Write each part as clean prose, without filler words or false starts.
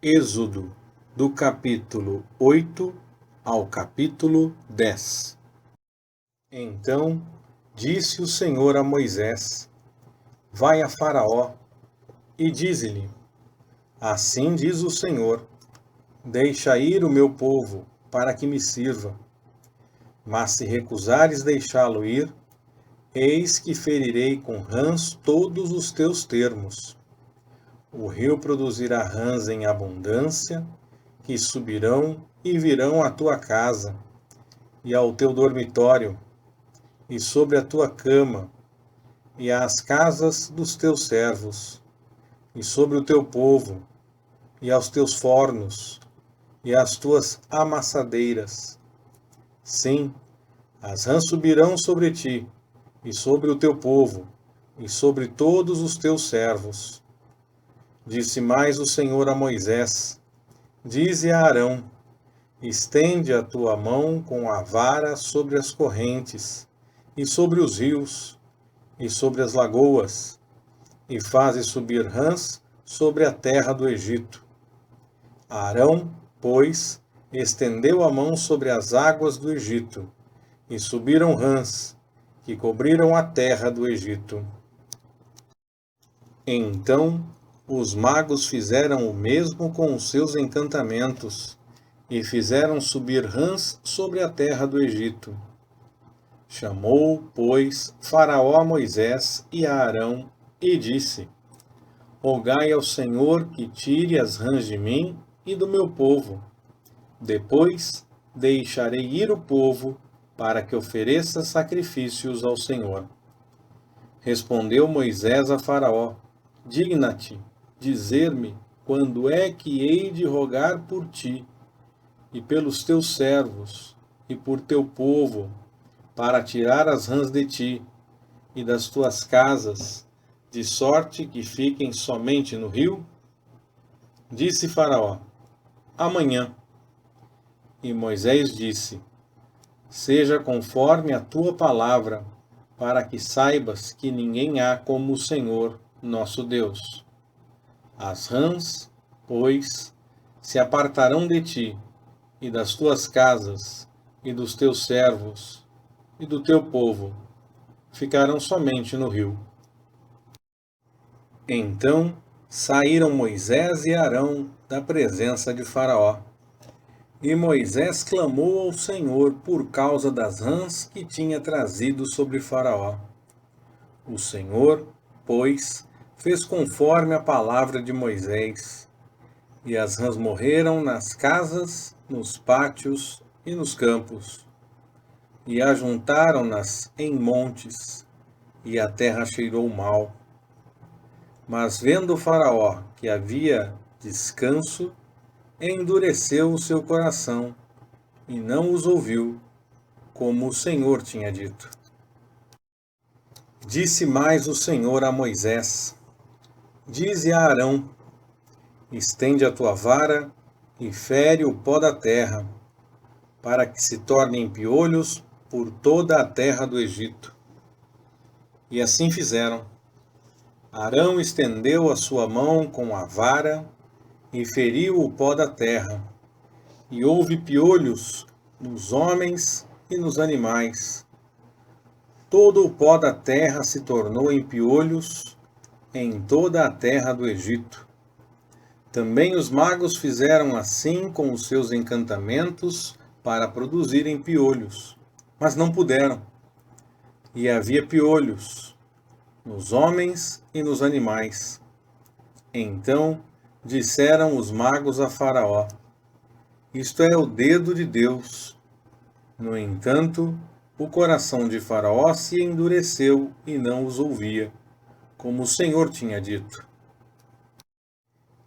Êxodo, do capítulo 8 ao capítulo 10. Então disse o Senhor a Moisés: Vai a Faraó e dize-lhe: Assim diz o Senhor: Deixa ir o meu povo, para que me sirva. Mas se recusares deixá-lo ir, eis que ferirei com rãs todos os teus termos. O rio produzirá rãs em abundância, que subirão e virão à tua casa, e ao teu dormitório, e sobre a tua cama, e às casas dos teus servos, e sobre o teu povo, e aos teus fornos, e às tuas amassadeiras. Sim, as rãs subirão sobre ti, e sobre o teu povo, e sobre todos os teus servos. Disse mais o Senhor a Moisés: Dize a Arão: Estende a tua mão com a vara sobre as correntes, e sobre os rios, e sobre as lagoas, e faze subir rãs sobre a terra do Egito. Arão, pois, estendeu a mão sobre as águas do Egito, e subiram rãs, que cobriram a terra do Egito. Então os magos fizeram o mesmo com os seus encantamentos, e fizeram subir rãs sobre a terra do Egito. Chamou, pois, Faraó a Moisés e a Arão, e disse: Rogai ao Senhor que tire as rãs de mim e do meu povo. Depois deixarei ir o povo, para que ofereça sacrifícios ao Senhor. Respondeu Moisés a Faraó: Digna-te dizer-me quando é que hei de rogar por ti, e pelos teus servos, e por teu povo, para tirar as rãs de ti e das tuas casas, de sorte que fiquem somente no rio? Disse Faraó: Amanhã. E Moisés disse: Seja conforme a tua palavra, para que saibas que ninguém há como o Senhor, nosso Deus. As rãs, pois, se apartarão de ti, e das tuas casas, e dos teus servos, e do teu povo, ficarão somente no rio. Então saíram Moisés e Arão da presença de Faraó. E Moisés clamou ao Senhor por causa das rãs que tinha trazido sobre Faraó. O Senhor, pois, fez conforme a palavra de Moisés, e as rãs morreram nas casas, nos pátios e nos campos, e ajuntaram-nas em montes, e a terra cheirou mal. Mas vendo Faraó que havia descanso, endureceu o seu coração, e não os ouviu, como o Senhor tinha dito. Disse mais o Senhor a Moisés: Dize a Arão: Estende a tua vara e fere o pó da terra, para que se tornem piolhos por toda a terra do Egito. E assim fizeram. Arão estendeu a sua mão com a vara e feriu o pó da terra, e houve piolhos nos homens e nos animais. Todo o pó da terra se tornou em piolhos em toda a terra do Egito. Também os magos fizeram assim com os seus encantamentos para produzirem piolhos, mas não puderam. E havia piolhos nos homens e nos animais. Então disseram os magos a Faraó: Isto é o dedo de Deus. No entanto, o coração de Faraó se endureceu e não os ouvia, como o Senhor tinha dito.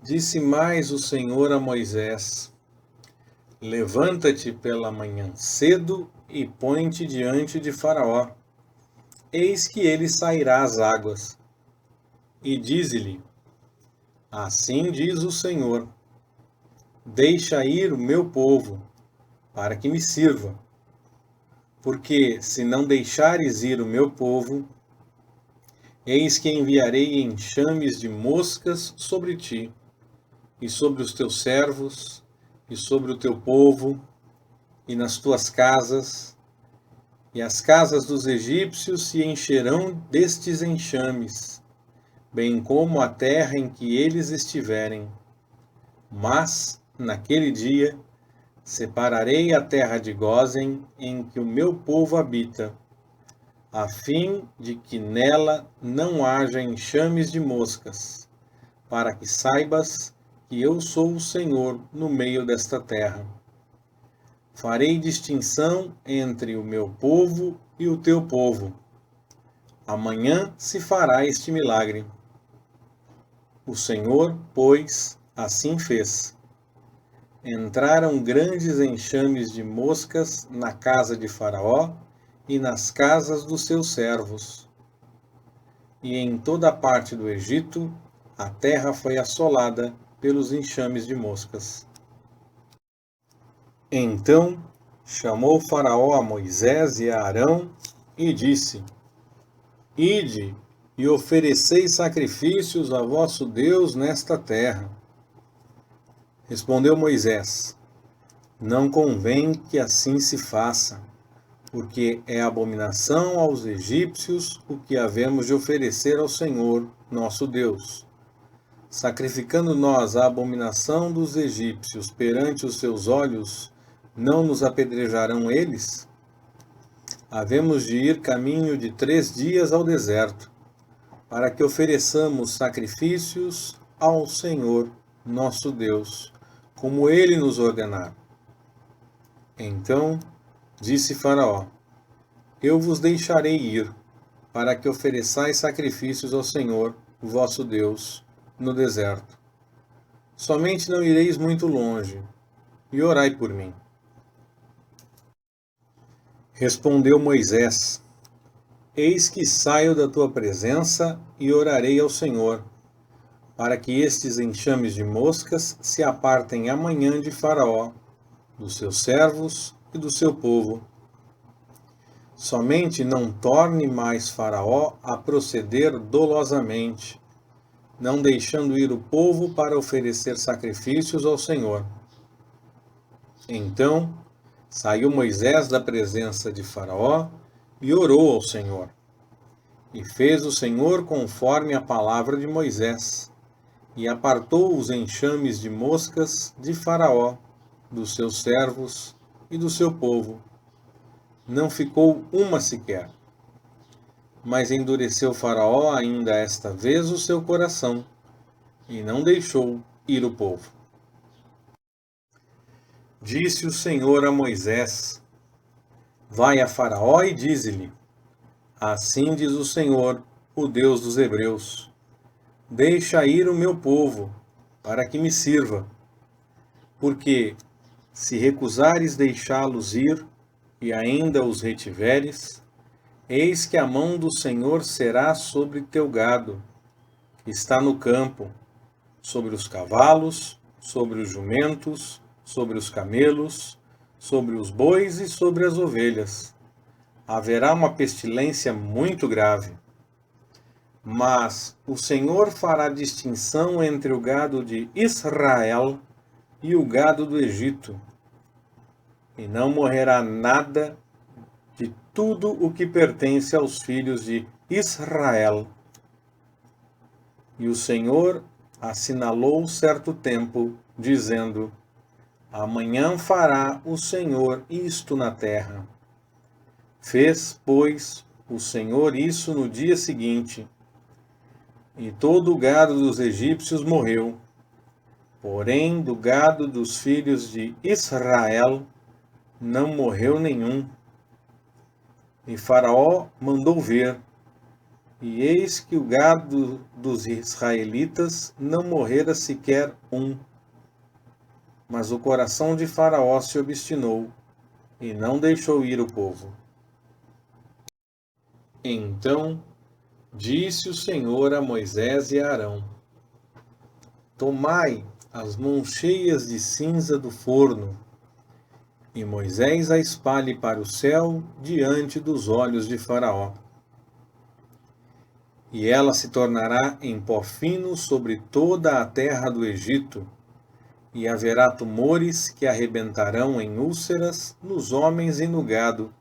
Disse mais o Senhor a Moisés: Levanta-te pela manhã cedo e põe-te diante de Faraó. Eis que ele sairá às águas. E dize-lhe: Assim diz o Senhor: Deixa ir o meu povo, para que me sirva. Porque se não deixares ir o meu povo, eis que enviarei enxames de moscas sobre ti, e sobre os teus servos, e sobre o teu povo, e nas tuas casas, e as casas dos egípcios se encherão destes enxames, bem como a terra em que eles estiverem. Mas, naquele dia, separarei a terra de Gósen, em que o meu povo habita, a fim de que nela não haja enxames de moscas, para que saibas que eu sou o Senhor no meio desta terra. Farei distinção entre o meu povo e o teu povo. Amanhã se fará este milagre. O Senhor, pois, assim fez. Entraram grandes enxames de moscas na casa de Faraó e nas casas dos seus servos. E em toda a parte do Egito, a terra foi assolada pelos enxames de moscas. Então chamou Faraó a Moisés e a Arão e disse: Ide e ofereceis sacrifícios a vosso Deus nesta terra. Respondeu Moisés: Não convém que assim se faça, porque é abominação aos egípcios o que havemos de oferecer ao Senhor, nosso Deus. Sacrificando nós a abominação dos egípcios perante os seus olhos, não nos apedrejarão eles? Havemos de ir caminho de 3 dias ao deserto, para que ofereçamos sacrifícios ao Senhor, nosso Deus, como ele nos ordenar. Então disse Faraó: Eu vos deixarei ir, para que ofereçais sacrifícios ao Senhor, vosso Deus, no deserto. Somente não ireis muito longe, e orai por mim. Respondeu Moisés: Eis que saio da tua presença e orarei ao Senhor, para que estes enxames de moscas se apartem amanhã de Faraó, dos seus servos e do seu povo. Somente não torne mais Faraó a proceder dolosamente, não deixando ir o povo para oferecer sacrifícios ao Senhor. Então saiu Moisés da presença de Faraó e orou ao Senhor. E fez o Senhor conforme a palavra de Moisés, e apartou os enxames de moscas de Faraó, dos seus servos e do seu povo. Não ficou uma sequer. Mas endureceu Faraó ainda esta vez o seu coração, e não deixou ir o povo. Disse o Senhor a Moisés: Vai a Faraó e dize-lhe: Assim diz o Senhor, o Deus dos Hebreus: Deixa ir o meu povo, para que me sirva. Porque, se recusares deixá-los ir, e ainda os retiveres, eis que a mão do Senhor será sobre teu gado, que está no campo, sobre os cavalos, sobre os jumentos, sobre os camelos, sobre os bois e sobre as ovelhas. Haverá uma pestilência muito grave. Mas o Senhor fará distinção entre o gado de Israel e o gado do Egito, e não morrerá nada de tudo o que pertence aos filhos de Israel. E o Senhor assinalou certo tempo, dizendo: Amanhã fará o Senhor isto na terra. Fez, pois, o Senhor isso no dia seguinte, e todo o gado dos egípcios morreu. Porém, do gado dos filhos de Israel não morreu nenhum. E Faraó mandou ver, e eis que o gado dos israelitas não morrera sequer um. Mas o coração de Faraó se obstinou, e não deixou ir o povo. Então disse o Senhor a Moisés e a Arão: Tomai as mãos cheias de cinza do forno, e Moisés a espalhe para o céu diante dos olhos de Faraó. E ela se tornará em pó fino sobre toda a terra do Egito, e haverá tumores que arrebentarão em úlceras nos homens e no gado,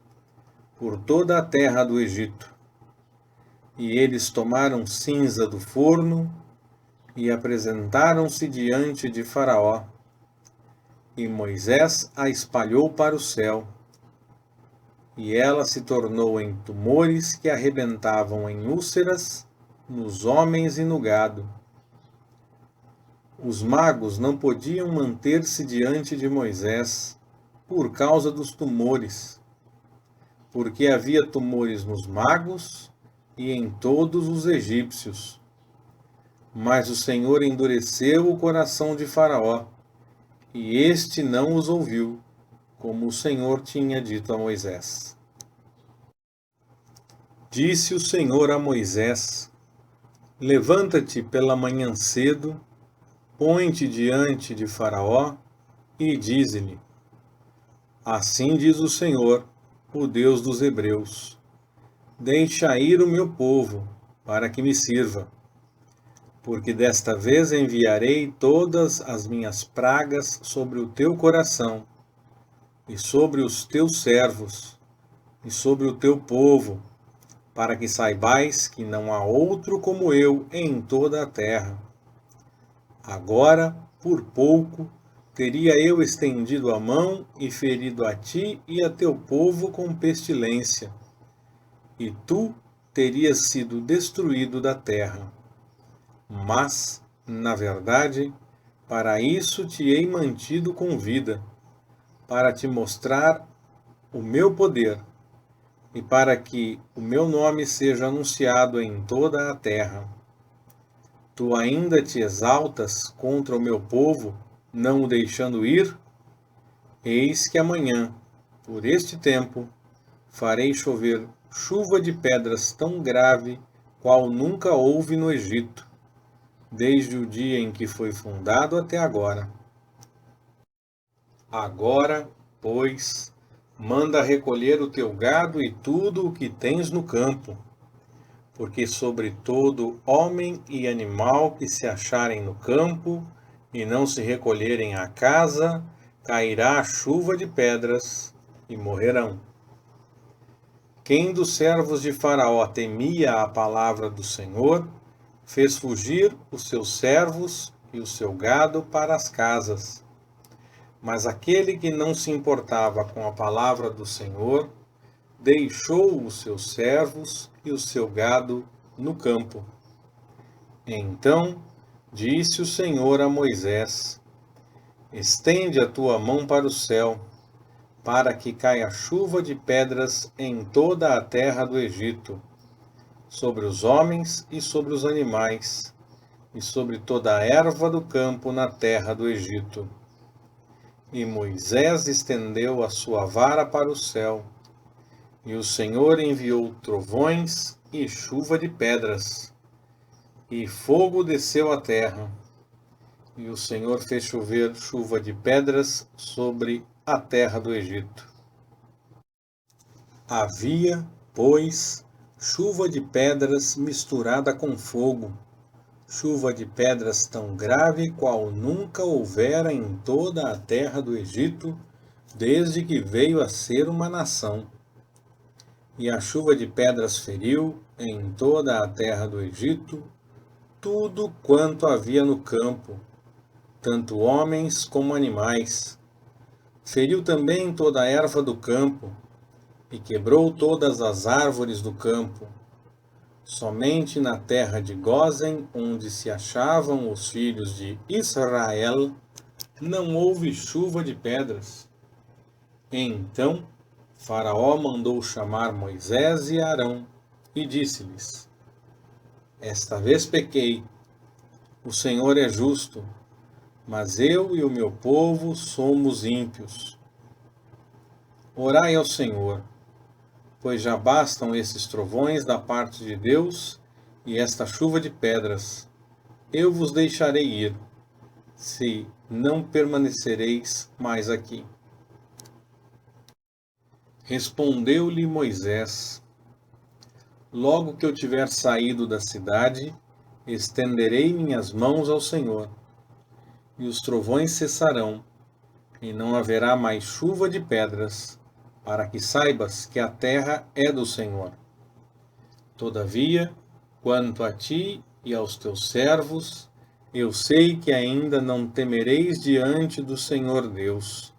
por toda a terra do Egito. E eles tomaram cinza do forno e apresentaram-se diante de Faraó. E Moisés a espalhou para o céu, e ela se tornou em tumores que arrebentavam em úlceras nos homens e no gado. Os magos não podiam manter-se diante de Moisés por causa dos tumores, porque havia tumores nos magos e em todos os egípcios. Mas o Senhor endureceu o coração de Faraó, e este não os ouviu, como o Senhor tinha dito a Moisés. Disse o Senhor a Moisés: Levanta-te pela manhã cedo, põe-te diante de Faraó e dize-lhe: Assim diz o Senhor, o Deus dos Hebreus: Deixa ir o meu povo, para que me sirva. Porque desta vez enviarei todas as minhas pragas sobre o teu coração, e sobre os teus servos, e sobre o teu povo, para que saibais que não há outro como eu em toda a terra. Agora, por pouco, teria eu estendido a mão e ferido a ti e a teu povo com pestilência, e tu terias sido destruído da terra. Mas, na verdade, para isso te hei mantido com vida, para te mostrar o meu poder, e para que o meu nome seja anunciado em toda a terra. Tu ainda te exaltas contra o meu povo, não o deixando ir? Eis que amanhã, por este tempo, farei chover chuva de pedras tão grave qual nunca houve no Egito, desde o dia em que foi fundado até agora. Agora, pois, manda recolher o teu gado e tudo o que tens no campo, porque sobre todo homem e animal que se acharem no campo e não se recolherem à casa, cairá a chuva de pedras e morrerão. Quem dos servos de Faraó temia a palavra do Senhor, fez fugir os seus servos e o seu gado para as casas. Mas aquele que não se importava com a palavra do Senhor, deixou os seus servos e o seu gado no campo. Então disse o Senhor a Moisés: Estende a tua mão para o céu, para que caia chuva de pedras em toda a terra do Egito, sobre os homens e sobre os animais, e sobre toda a erva do campo na terra do Egito. E Moisés estendeu a sua vara para o céu, e o Senhor enviou trovões e chuva de pedras, e fogo desceu à terra, e o Senhor fez chover chuva de pedras sobre a terra do Egito. Havia, pois, chuva de pedras misturada com fogo, chuva de pedras tão grave qual nunca houvera em toda a terra do Egito, desde que veio a ser uma nação. E a chuva de pedras feriu, em toda a terra do Egito, tudo quanto havia no campo, tanto homens como animais. Feriu também toda a erva do campo, e quebrou todas as árvores do campo. Somente na terra de Gósen, onde se achavam os filhos de Israel, não houve chuva de pedras. Então Faraó mandou chamar Moisés e Arão e disse-lhes: Esta vez pequei, o Senhor é justo, mas eu e o meu povo somos ímpios. Orai ao Senhor, pois já bastam esses trovões da parte de Deus e esta chuva de pedras. Eu vos deixarei ir, se não permanecereis mais aqui. Respondeu-lhe Moisés: Logo que eu tiver saído da cidade, estenderei minhas mãos ao Senhor, e os trovões cessarão, e não haverá mais chuva de pedras, para que saibas que a terra é do Senhor. Todavia, quanto a ti e aos teus servos, eu sei que ainda não temereis diante do Senhor Deus.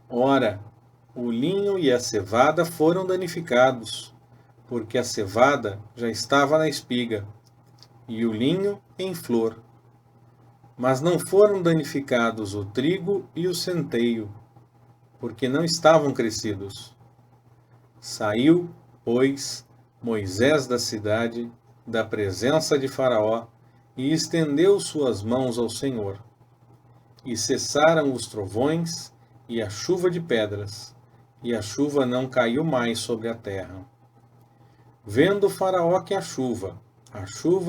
Ora, o linho e a cevada foram danificados, porque a cevada já estava na espiga, e o linho em flor. Mas não foram danificados o trigo e o centeio, porque não estavam crescidos. Saiu, pois, Moisés da cidade, da presença de Faraó, e estendeu suas mãos ao Senhor. E cessaram os trovões e a chuva de pedras, e a chuva não caiu mais sobre a terra. Vendo Faraó que a chuva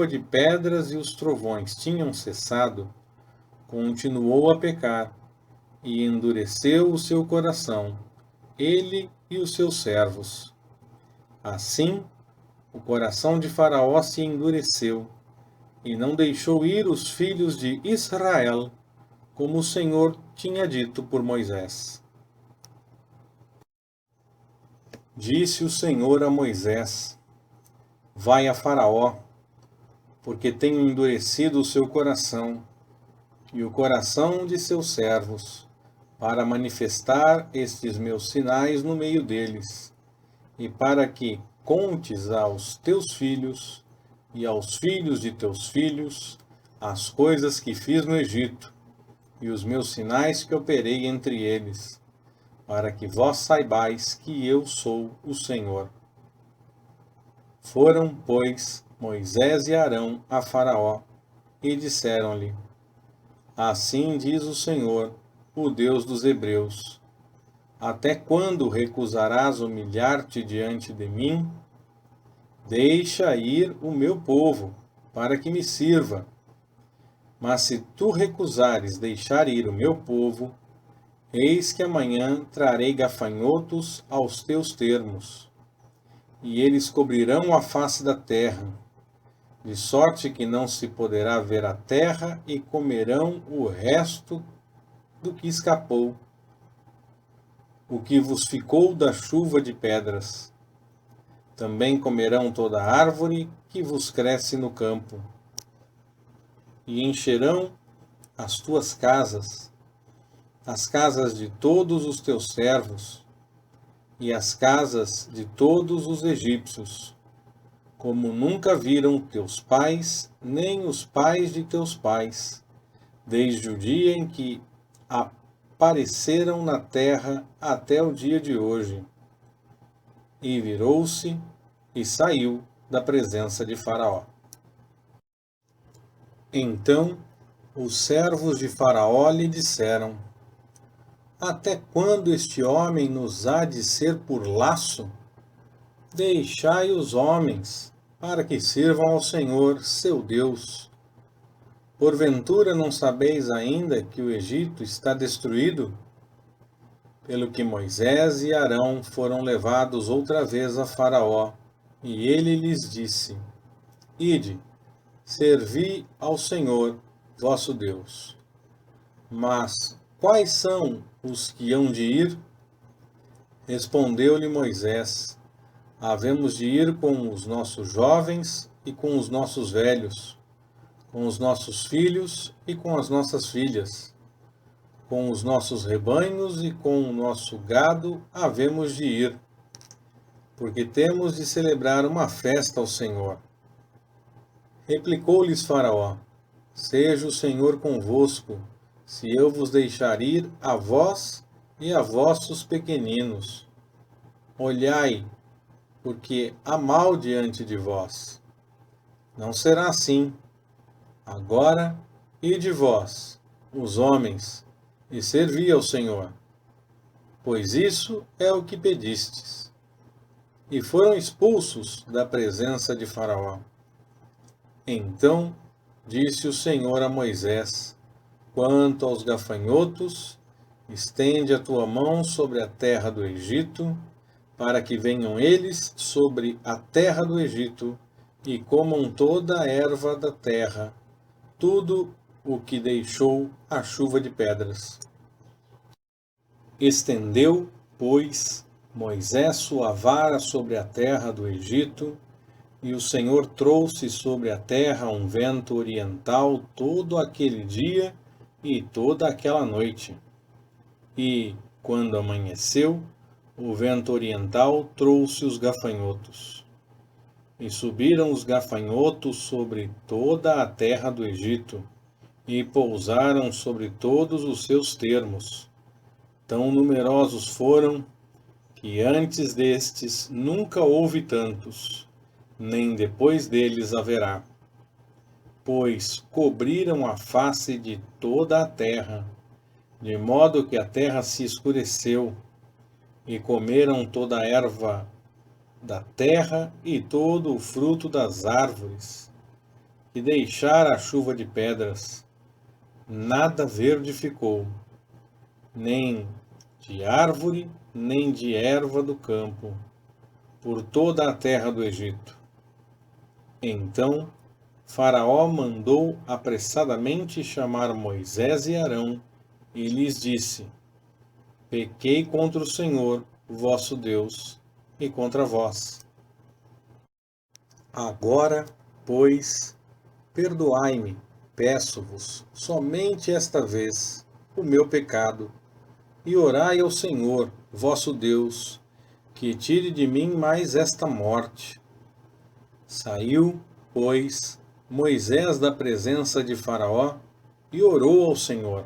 de pedras e os trovões tinham cessado, continuou a pecar, e endureceu o seu coração, ele e os seus servos. Assim, o coração de Faraó se endureceu, e não deixou ir os filhos de Israel, como o Senhor tinha dito por Moisés. Disse o Senhor a Moisés: Vai a Faraó, porque tenho endurecido o seu coração e o coração de seus servos, para manifestar estes meus sinais no meio deles, e para que contes aos teus filhos e aos filhos de teus filhos as coisas que fiz no Egito, e os meus sinais que operei entre eles, para que vós saibais que eu sou o Senhor. Foram, pois, Moisés e Arão a Faraó, e disseram-lhe: Assim diz o Senhor, o Deus dos Hebreus: Até quando recusarás humilhar-te diante de mim? Deixa ir o meu povo, para que me sirva. Mas se tu recusares deixar ir o meu povo, eis que amanhã trarei gafanhotos aos teus termos, e eles cobrirão a face da terra, de sorte que não se poderá ver a terra, e comerão o resto do que escapou, o que vos ficou da chuva de pedras. Também comerão toda árvore que vos cresce no campo, e encherão as tuas casas, as casas de todos os teus servos, e as casas de todos os egípcios, como nunca viram teus pais, nem os pais de teus pais, desde o dia em que apareceram na terra até o dia de hoje. E virou-se e saiu da presença de Faraó. Então os servos de Faraó lhe disseram: Até quando este homem nos há de ser por laço? Deixai os homens, para que sirvam ao Senhor, seu Deus. Porventura não sabeis ainda que o Egito está destruído? Pelo que Moisés e Arão foram levados outra vez a Faraó, e ele lhes disse: Ide, servi ao Senhor, vosso Deus. Mas quais são os que hão de ir? Respondeu-lhe Moisés: Havemos de ir com os nossos jovens e com os nossos velhos, com os nossos filhos e com as nossas filhas, com os nossos rebanhos e com o nosso gado havemos de ir, porque temos de celebrar uma festa ao Senhor. Replicou-lhes Faraó: Seja o Senhor convosco, se eu vos deixar ir a vós e a vossos pequeninos. Olhai, porque há mal diante de vós. Não será assim. Agora, ide vós, os homens, e servi ao Senhor, pois isso é o que pedistes. E foram expulsos da presença de Faraó. Então disse o Senhor a Moisés: Quanto aos gafanhotos, estende a tua mão sobre a terra do Egito, para que venham eles sobre a terra do Egito e comam toda a erva da terra, tudo o que deixou a chuva de pedras. Estendeu, pois, Moisés sua vara sobre a terra do Egito, e o Senhor trouxe sobre a terra um vento oriental todo aquele dia e toda aquela noite. E, quando amanheceu, o vento oriental trouxe os gafanhotos. E subiram os gafanhotos sobre toda a terra do Egito, e pousaram sobre todos os seus termos. Tão numerosos foram, que antes destes nunca houve tantos, nem depois deles haverá. Pois cobriram a face de toda a terra, de modo que a terra se escureceu, e comeram toda a erva da terra e todo o fruto das árvores, e deixara a chuva de pedras. Nada verde ficou, nem de árvore, nem de erva do campo, por toda a terra do Egito. Então Faraó mandou apressadamente chamar Moisés e Arão, e lhes disse: Pequei contra o Senhor, vosso Deus, e contra vós. Agora, pois, perdoai-me, peço-vos, somente esta vez, o meu pecado, e orai ao Senhor, vosso Deus, que tire de mim mais esta morte. Saiu, pois, Moisés da presença de Faraó e orou ao Senhor.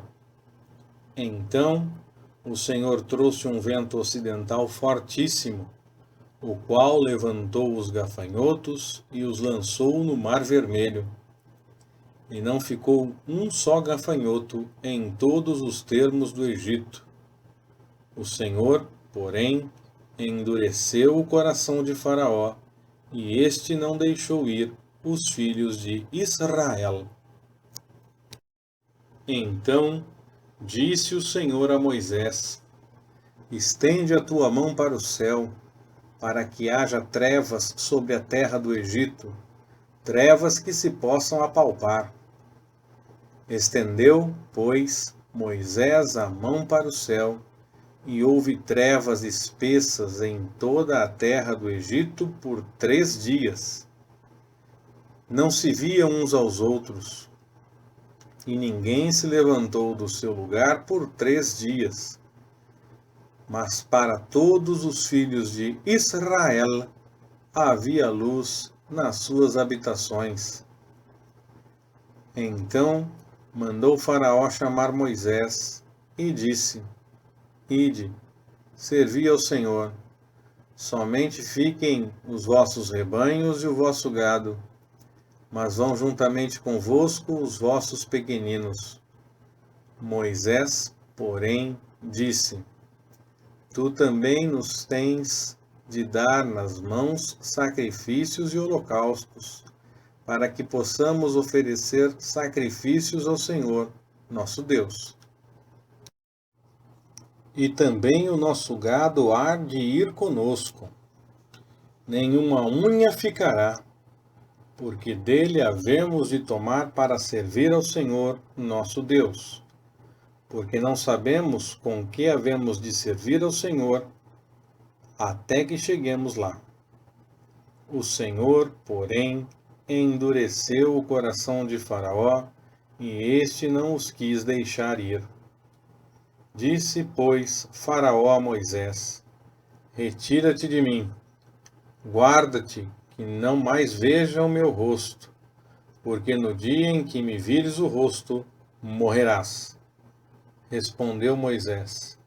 Então o Senhor trouxe um vento ocidental fortíssimo, o qual levantou os gafanhotos e os lançou no Mar Vermelho. E não ficou um só gafanhoto em todos os termos do Egito. O Senhor, porém, endureceu o coração de Faraó, e este não deixou ir os filhos de Israel. Então disse o Senhor a Moisés: Estende a tua mão para o céu, para que haja trevas sobre a terra do Egito, trevas que se possam apalpar. Estendeu, pois, Moisés a mão para o céu, e houve trevas espessas em toda a terra do Egito por 3 dias. Não se viam uns aos outros, e ninguém se levantou do seu lugar por 3 dias. Mas para todos os filhos de Israel havia luz nas suas habitações. Então mandou Faraó chamar Moisés e disse: Ide, servi ao Senhor. Somente fiquem os vossos rebanhos e o vosso gado, mas vão juntamente convosco os vossos pequeninos. Moisés, porém, disse: Tu também nos tens de dar nas mãos sacrifícios e holocaustos, para que possamos oferecer sacrifícios ao Senhor, nosso Deus. E também o nosso gado há de ir conosco. Nenhuma unha ficará, porque dele havemos de tomar para servir ao Senhor, nosso Deus. Porque não sabemos com que havemos de servir ao Senhor, até que cheguemos lá. O Senhor, porém, endureceu o coração de Faraó, e este não os quis deixar ir. Disse, pois, Faraó a Moisés: Retira-te de mim, guarda-te, que não mais veja o meu rosto, porque no dia em que me vires o rosto, morrerás. Respondeu Moisés: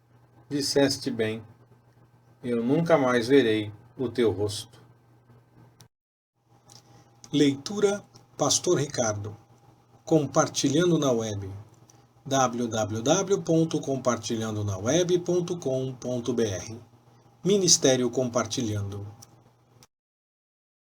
Disseste bem, eu nunca mais verei o teu rosto. Leitura Pastor Ricardo. Compartilhando na web. www.compartilhandonaweb.com.br Ministério Compartilhando.